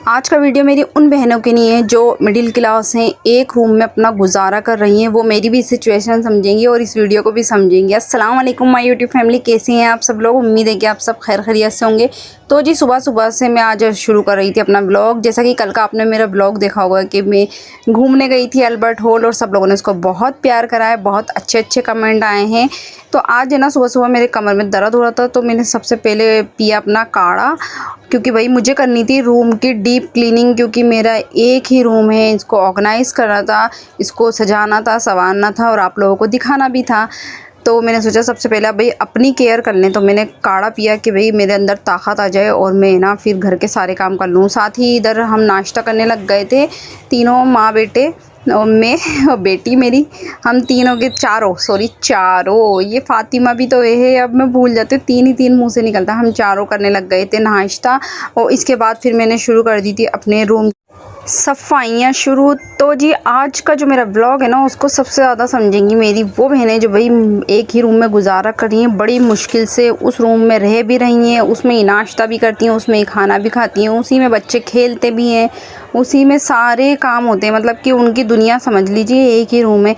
आज का वीडियो मेरी उन बहनों के लिए है जो मिडिल क्लास हैं, एक रूम में अपना गुजारा कर रही हैं। वो मेरी भी सिचुएशन समझेंगी और इस वीडियो को भी समझेंगी। अस्सलाम वालेकुम माय यूट्यूब फैमिली, कैसे हैं आप सब लोग। उम्मीद है कि आप सब खैर खैरियत से होंगे। तो जी सुबह सुबह से मैं आज शुरू कर रही थी अपना ब्लॉग। जैसा कि कल का आपने मेरा ब्लॉग देखा होगा कि मैं घूमने गई थी अल्बर्ट हॉल और सब लोगों ने उसको बहुत प्यार करा है, बहुत अच्छे अच्छे कमेंट आए हैं। तो आज है ना सुबह सुबह मेरे कमर में दर्द हो रहा था, तो मैंने सबसे पहले पिया अपना काढ़ा, क्योंकि भाई मुझे करनी थी रूम की डीप क्लीनिंग। क्योंकि मेरा एक ही रूम है, इसको ऑर्गेनाइज़ करना था, इसको सजाना था, संवारना था और आप लोगों को दिखाना भी था। तो मैंने सोचा सबसे पहले भाई अपनी केयर कर लें। तो मैंने काढ़ा पिया कि भाई मेरे अंदर ताकत आ जाए और मैं ना फिर घर के सारे काम कर लूँ। साथ ही इधर हम नाश्ता करने लग गए थे, तीनों माँ बेटे और मैं और बेटी मेरी, हम तीनों के चारों, ये फातिमा भी तो है, अब मैं भूल जाती हूँ, तीन ही तीन मुंह से निकलता। हम चारों करने लग गए थे नाश्ता और इसके बाद फिर मैंने शुरू कर दी थी अपने रूम सफाइयाँ शुरू। तो जी आज का जो मेरा ब्लॉग है ना, उसको सबसे ज़्यादा समझेंगी मेरी वो बहनें जो भाई एक ही रूम में गुजारा कर रही हैं, बड़ी मुश्किल से उस रूम में रह भी रही हैं, उसमें ही नाश्ता भी करती हैं, उसमें ही खाना भी खाती हैं, उसी में बच्चे खेलते भी हैं, उसी में सारे काम होते हैं। मतलब कि उनकी दुनिया समझ लीजिए एक ही रूम है।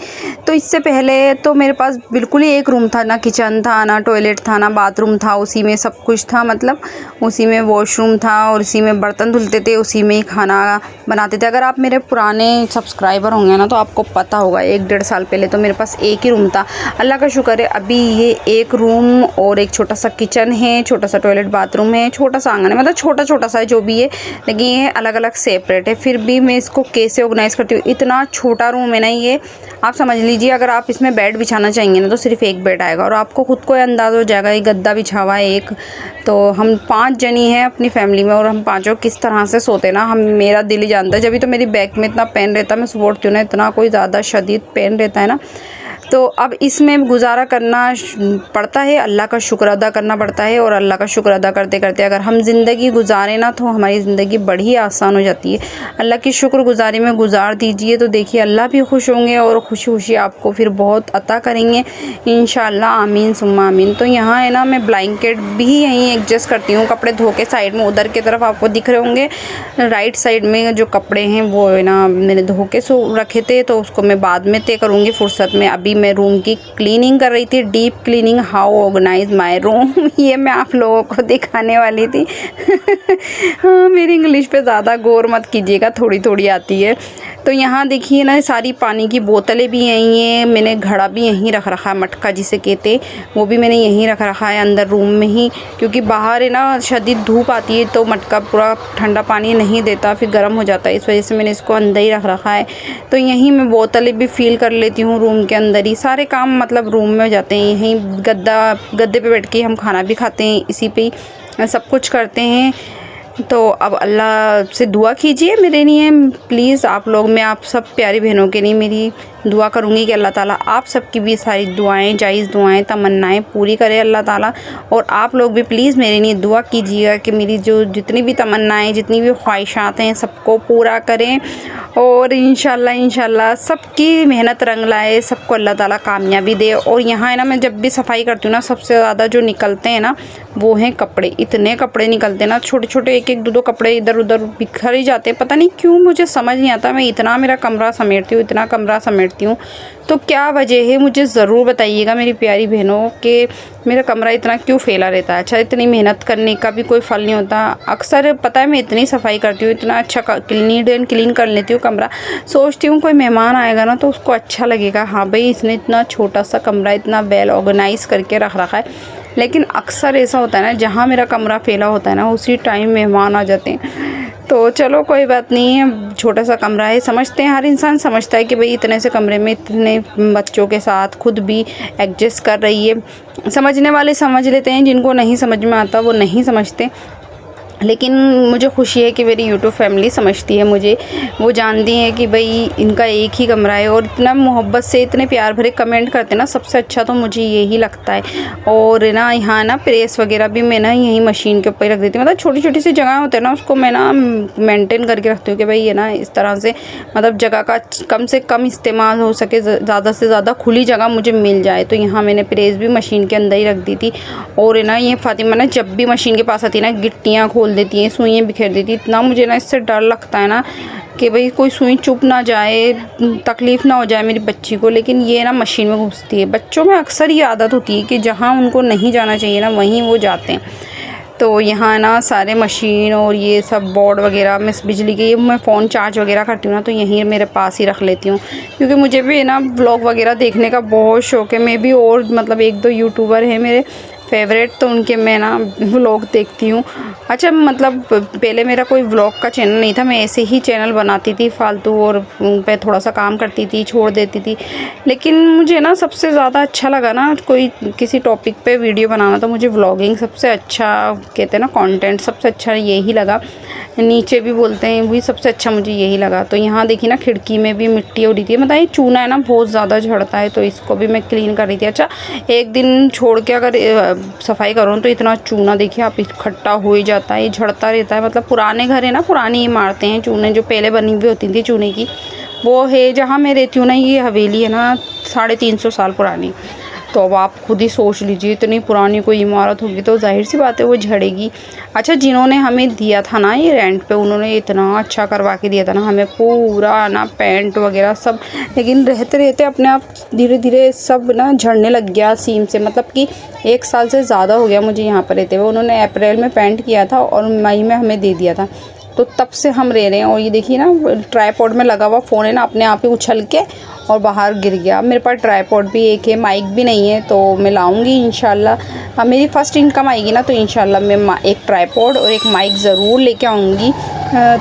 तो इससे पहले तो मेरे पास बिल्कुल ही एक रूम था, ना किचन था, ना टॉयलेट था, ना बाथरूम था, उसी में सब कुछ था। मतलब उसी में वॉशरूम था और उसी में बर्तन धुलते थे, उसी में ही खाना बनाते थे। अगर आप मेरे पुराने सब्सक्राइबर होंगे ना तो आपको पता होगा 1-1.5 साल पहले तो मेरे पास एक ही रूम था। अल्लाह का शुक्र है अभी ये एक रूम और एक छोटा सा किचन है, छोटा सा टॉयलेट बाथरूम है, छोटा सा आंगन है, मतलब छोटा छोटा सा है जो भी है, लेकिन ये अलग अलग सेपरेट है। फिर भी मैं इसको कैसे ऑर्गेनाइज़ करती हूँ। इतना छोटा रूम है ना ये, आप समझ लीजिए अगर आप इसमें बेड बिछाना चाहेंगे ना तो सिर्फ एक बेड आएगा और आपको खुद को अंदाज़ हो जाएगा। ये गद्दा बिछा हुआ है एक। तो हम 5 जनी हैं अपनी फैमिली में और हम पाँचों किस तरह से सोते ना, हम मेरा दिल ही जानता है। जब तो मेरी बैक में इतना पेन रहता है, मैं सोचती हूँ ना, इतना कोई ज़्यादा शदीद पेन रहता है ना। तो अब इसमें गुजारा करना पड़ता है, अल्लाह का शुक्र अदा करना पड़ता है। और अल्लाह का शुक्र अदा करते करते अगर हम ज़िंदगी गुजारें ना तो हमारी ज़िंदगी बड़ी आसान हो जाती है। अल्लाह की शुक्रगुजारी में गुजार दीजिए तो देखिए अल्लाह भी खुश होंगे और खुशी खुशी आपको फिर बहुत अता करेंगे इंशाअल्लाह। आमीन सुम्मा आमीन। तो यहाँ है ना मैं ब्लैंकेट भी यहीं एडजस्ट करती हूँ, कपड़े धो के साइड में उधर की तरफ आपको दिख रहे होंगे राइट साइड में जो कपड़े हैं वो है ना मैंने धो के रखे थे, तो उसको मैं बाद में तय करूँगी फुर्सत में। अभी मैं रूम की क्लीनिंग कर रही थी, deep cleaning, how organise my room ये मैं आप लोगों को दिखाने वाली थी। हाँ, मेरी इंग्लिश पे ज़्यादा गौर मत कीजिएगा, थोड़ी थोड़ी आती है। तो यहाँ देखिए ना सारी पानी की बोतलें भी यहीं हैं, मैंने घड़ा भी यहीं रख रखा है, मटका जिसे कहते वो भी मैंने यहीं रख रखा है अंदर रूम में ही। क्योंकि बाहर है ना शदीद धूप आती है तो मटका पूरा ठंडा पानी नहीं देता, फिर गर्म हो जाता है, इस वजह से मैंने इसको अंदर ही रख रखा है। तो यहीं मैं बोतलें भी फ़िल कर लेती हूँ रूम के अंदर ही। सारे काम मतलब रूम में हो जाते हैं। यहीं गद्दे पे बैठ के हम खाना भी खाते हैं, इसी पे ही सब कुछ करते हैं। तो अब अल्लाह से दुआ कीजिए मेरे लिए प्लीज़ आप लोग। मैं आप सब प्यारी बहनों के लिए मेरी दुआ करूँगी कि अल्लाह ताला आप सबकी भी सारी दुआएं, जायज़ दुआएं, तमन्नाएं पूरी करे अल्लाह ताला। और आप लोग भी प्लीज़ मेरे लिए दुआ कीजिएगा कि मेरी जो जितनी भी तमन्नाएं, जितनी भी ख्वाहिशात हैं सबको पूरा करें और इंशाल्लाह सबकी मेहनत रंग लाए, सबको अल्लाह ताला कामयाबी दे। और यहाँ है ना मैं जब भी सफाई करती हूँ ना सबसे ज़्यादा जो निकलते हैं ना वो हैं कपड़े। इतने कपड़े निकलते हैं ना, छोटे छोटे 1-1, 2-2 कपड़े इधर उधर बिखर ही जाते हैं। पता नहीं क्यों, मुझे समझ नहीं आता। मैं इतना मेरा कमरा समेटती हूँ, इतना कमरा समेटती हूँ, तो क्या वजह है मुझे ज़रूर बताइएगा मेरी प्यारी बहनों कि मेरा कमरा इतना क्यों फैला रहता है। अच्छा, इतनी मेहनत करने का भी कोई फल नहीं होता। अक्सर पता है मैं इतनी सफाई करती हूँ, इतना अच्छा नीट एंड क्लीन कर लेती हूँ कमरा, सोचती हूँ कोई मेहमान आएगा ना तो उसको अच्छा लगेगा, हाँ भाई इसने इतना छोटा सा कमरा इतना वेल ऑर्गेनाइज़ करके रख रखा है। लेकिन अक्सर ऐसा होता है ना जहाँ मेरा कमरा फैला होता है ना उसी टाइम मेहमान आ जाते हैं। तो चलो कोई बात नहीं है, छोटा सा कमरा है, समझते हैं, हर इंसान समझता है कि भाई इतने से कमरे में इतने बच्चों के साथ खुद भी एडजस्ट कर रही है। समझने वाले समझ लेते हैं, जिनको नहीं समझ में आता वो नहीं समझते। लेकिन मुझे खुशी है कि मेरी यूट्यूब फैमिली समझती है मुझे, वो जानती हैं कि भाई इनका एक ही कमरा है और इतना मोहब्बत से इतने प्यार भरे कमेंट करते हैं ना, सबसे अच्छा तो मुझे यही लगता है। और ना यहाँ ना प्रेस वगैरह भी मैं ना यहीं मशीन के ऊपर ही रख देती हूँ। मतलब छोटी छोटी सी जगह होते हैं ना उसको मैं ना मेंटेन करके रखती हूँ कि भाई ये ना इस तरह से मतलब जगह का कम से कम इस्तेमाल हो सके, ज़्यादा से ज़्यादा खुली जगह मुझे मिल जाए। तो यहाँ मैंने प्रेस भी मशीन के अंदर ही रख दी थी। और ना ये फातिमा ना जब भी मशीन के पास आती है ना गिट्टियाँ खोल खोल देती हैं, सुइयाँ बिखेर देती हैं। इतना मुझे ना इससे डर लगता है ना कि भाई कोई सुई चुभ ना जाए, तकलीफ़ ना हो जाए मेरी बच्ची को, लेकिन ये ना मशीन में घुसती है। बच्चों में अक्सर ये आदत होती है कि जहाँ उनको नहीं जाना चाहिए ना वहीं वो जाते हैं। तो यहाँ ना सारे मशीन और ये सब बोर्ड वगैरह मैं बिजली के, मैं फ़ोन चार्ज वगैरह करती हूँ ना तो यहीं मेरे पास ही रख लेती हूँ, क्योंकि मुझे भी ना व्लॉग वगैरह देखने का बहुत शौक़ है। मैं भी और मतलब 1-2 यूट्यूबर हैं मेरे फेवरेट, तो उनके मैं ना व्लॉग देखती हूँ। अच्छा मतलब पहले मेरा कोई व्लॉग का चैनल नहीं था, मैं ऐसे ही चैनल बनाती थी फालतू, और उन पे थोड़ा सा काम करती थी, छोड़ देती थी। लेकिन मुझे ना सबसे ज़्यादा अच्छा लगा ना कोई किसी टॉपिक पे वीडियो बनाना, तो मुझे व्लॉगिंग सबसे अच्छा, कहते हैं ना कंटेंट, सबसे अच्छा यही लगा। नीचे भी बोलते हैं वही सबसे अच्छा मुझे यही लगा। तो यहाँ देखिए ना खिड़की में भी मिट्टी हो रही थी, मतलब ये चूना है ना बहुत ज़्यादा झड़ता है, तो इसको भी मैं क्लीन कर रही थी। अच्छा एक दिन छोड़ के अगर सफाई करो तो इतना चूना देखिए आप इकट्ठा हो ही जाता है, ये झड़ता रहता है। मतलब पुराने घर है ना, पुरानी इमारतें हैं, चूने जो पहले बनी हुई होती थी चूने की, वो है जहाँ मैं रहती हूँ ना, ये हवेली है ना 350 साल पुरानी। तो अब आप खुद ही सोच लीजिए इतनी पुरानी कोई इमारत होगी तो जाहिर सी बात है वो झड़ेगी। अच्छा जिन्होंने हमें दिया था ना ये रेंट पे, उन्होंने इतना अच्छा करवा के दिया था ना हमें, पूरा ना पेंट वगैरह सब, लेकिन रहते रहते अपने आप धीरे धीरे सब ना झड़ने लग गया सीम से। मतलब कि 1 साल से ज़्यादा हो गया मुझे यहाँ पर रहते हुए। उन्होंने अप्रैल में पेंट किया था और मई में हमें दे दिया था, तो तब से हम रह रहे हैं। और ये देखिए ना ट्राईपॉड में लगा हुआ फ़ोन है ना, अपने आप ही उछल के और बाहर गिर गया। मेरे पास ट्राईपॉड भी एक है, माइक भी नहीं है, तो मैं लाऊंगी इंशाल्लाह। अब मेरी फ़र्स्ट इनकम आएगी ना तो इंशाल्लाह मैं एक ट्राईपॉड और एक माइक ज़रूर लेके आऊँगी।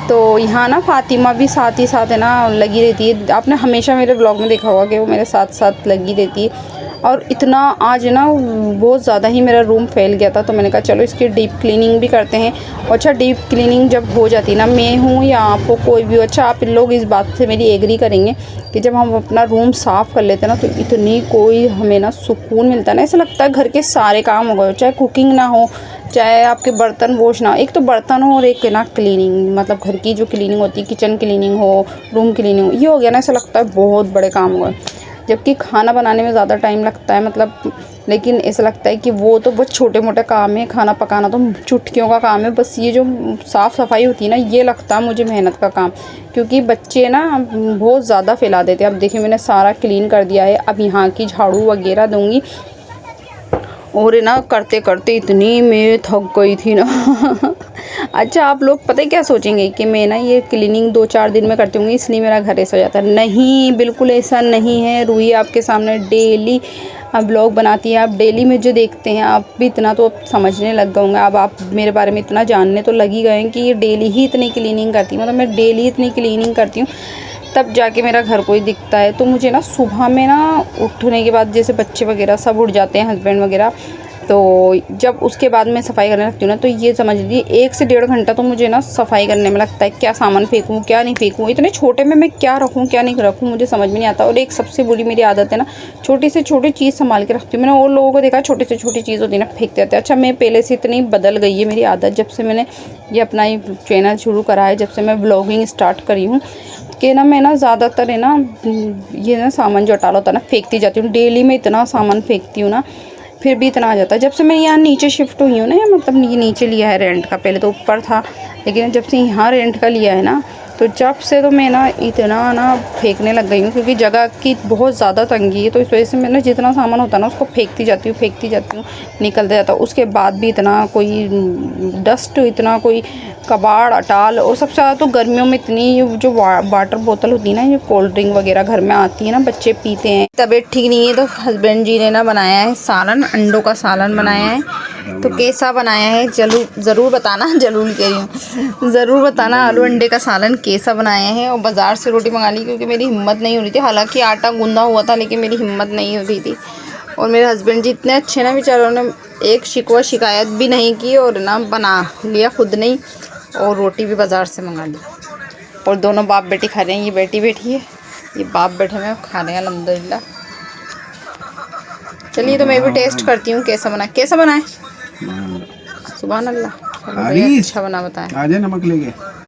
तो यहाँ ना फ़ातिमा भी साथ ही साथ है ना लगी रहती है। आपने हमेशा मेरे व्लॉग में देखा होगा कि वो मेरे साथ साथ लगी रहती है। और इतना आज ना बहुत ज़्यादा ही मेरा रूम फैल गया था, तो मैंने कहा चलो इसकी डीप क्लीनिंग भी करते हैं। और अच्छा डीप क्लीनिंग जब हो जाती है ना, मैं हूँ या आप हो कोई भी, अच्छा आप इन लोग इस बात से मेरी एग्री करेंगे कि जब हम अपना रूम साफ़ कर लेते हैं ना तो इतनी कोई हमें ना सुकून मिलता है ना, ऐसा लगता है घर के सारे काम हो गए, चाहे कुकिंग ना हो, चाहे आपके बर्तन वॉश ना हो। एक तो बर्तन हो और एक ना क्लीनिंग, मतलब घर की जो क्लीनिंग होती है, किचन क्लीनिंग हो, रूम क्लीनिंग हो, ये हो गया ना, ऐसा लगता है बहुत बड़े काम हो गए। जबकि खाना बनाने में ज़्यादा टाइम लगता है, मतलब लेकिन ऐसा लगता है कि वो तो बहुत छोटे मोटे काम है, खाना पकाना तो चुटकियों का काम है। बस ये जो साफ़ सफाई होती है ना, ये लगता है मुझे मेहनत का काम, क्योंकि बच्चे ना बहुत ज़्यादा फैला देते हैं। अब देखिए मैंने सारा क्लीन कर दिया है, अब यहाँ की झाड़ू वगैरह दूँगी। और ना करते करते इतनी मैं थक गई थी ना अच्छा आप लोग पता है क्या सोचेंगे कि मैं ना ये क्लीनिंग 2-4 दिन में करती हूँ इसलिए मेरा घर ऐसा हो जाता है। नहीं, बिल्कुल ऐसा नहीं है। रूही आपके सामने डेली ब्लॉग बनाती है, आप डेली मुझे देखते हैं, आप भी इतना तो समझने लग गए होंगे। अब आप मेरे बारे में इतना जानने तो लग ही गए हैं कि ये डेली ही इतनी क्लीनिंग करती है, मतलब मैं डेली इतनी क्लीनिंग करती हूँ तब जाके मेरा घर कोई दिखता है। तो मुझे ना सुबह में ना उठने के बाद, जैसे बच्चे वगैरह सब उठ जाते हैं, हस्बैंड वगैरह, तो जब उसके बाद मैं सफ़ाई करने लगती हूँ ना, तो ये समझ लीजिए 1 से 1.5 घंटा तो मुझे ना सफ़ाई करने में लगता है। क्या सामान फेंकूँ क्या नहीं फेंकूँ, इतने छोटे में मैं क्या रखूँ क्या नहीं रखूँ मुझे समझ में नहीं आता। और एक सबसे बुरी मेरी आदत है ना, छोटी से छोटी चीज़ संभाल के रखती हूँ। मैंने और लोगों को देखा छोटी से छोटी चीज़ होती है ना फेंक देते हैं। अच्छा मैं पहले से इतनी बदल गई है मेरी आदत, जब से मैंने ये अपना ये चैनल शुरू करा है, जब से मैं ब्लॉगिंग स्टार्ट करी हूँ, कि ना मैं ना ज़्यादातर है ना ये ना सामान जो अटाला होता है ना फेंकती जाती हूँ। डेली में इतना सामान फेंकती हूँ ना, फिर भी इतना आ जाता है। जब से मैं यहाँ नीचे शिफ्ट हुई हूँ ना, मतलब ये नीचे लिया है रेंट का, पहले तो ऊपर था, लेकिन जब से यहाँ रेंट का लिया है ना, तो जब से तो मैं ना इतना ना फेंकने लग गई हूँ, क्योंकि जगह की बहुत ज़्यादा तंगी है। तो इस वजह से मैं ना जितना सामान होता है ना उसको फेंकती जाती हूँ, निकलता जाता है। उसके बाद भी इतना कोई डस्ट, इतना कोई कबाड़ अटाल, और सबसे ज़्यादा तो गर्मियों में इतनी जो वाटर बोतल होती है ना, ये कोल्ड ड्रिंक वगैरह घर में आती है ना, बच्चे पीते हैं। तबीयत ठीक नहीं है तो हस्बैंड जी ने ना बनाया है सालन, अंडों का सालन बनाया है। तो कैसा बनाया है ज़रूर बताना, जरूर कह रही हूँ, ज़रूर बताना आलू अंडे का सालन कैसा बनाया है। और बाज़ार से रोटी मंगा ली क्योंकि मेरी हिम्मत नहीं हो रही थी, हालांकि आटा गूंदा हुआ था लेकिन मेरी हिम्मत नहीं हो रही थी। और मेरे हस्बैंड जी इतने अच्छे ना बेचारों ने एक शिकायत भी नहीं की, और ना बना लिया खुद नहीं, और रोटी भी बाज़ार से मंगा ली। और दोनों बाप बेटी खा रहे हैं, ये बेटी बैठी है, ये बाप बैठे हुए खा रहे हैं अल्हम्दुलिल्लाह। चलिए तो मैं भी टेस्ट करती हूँ कैसा बना है। सुभान अल्लाह, अच्छा बना बताएं। आजा नमक लेके।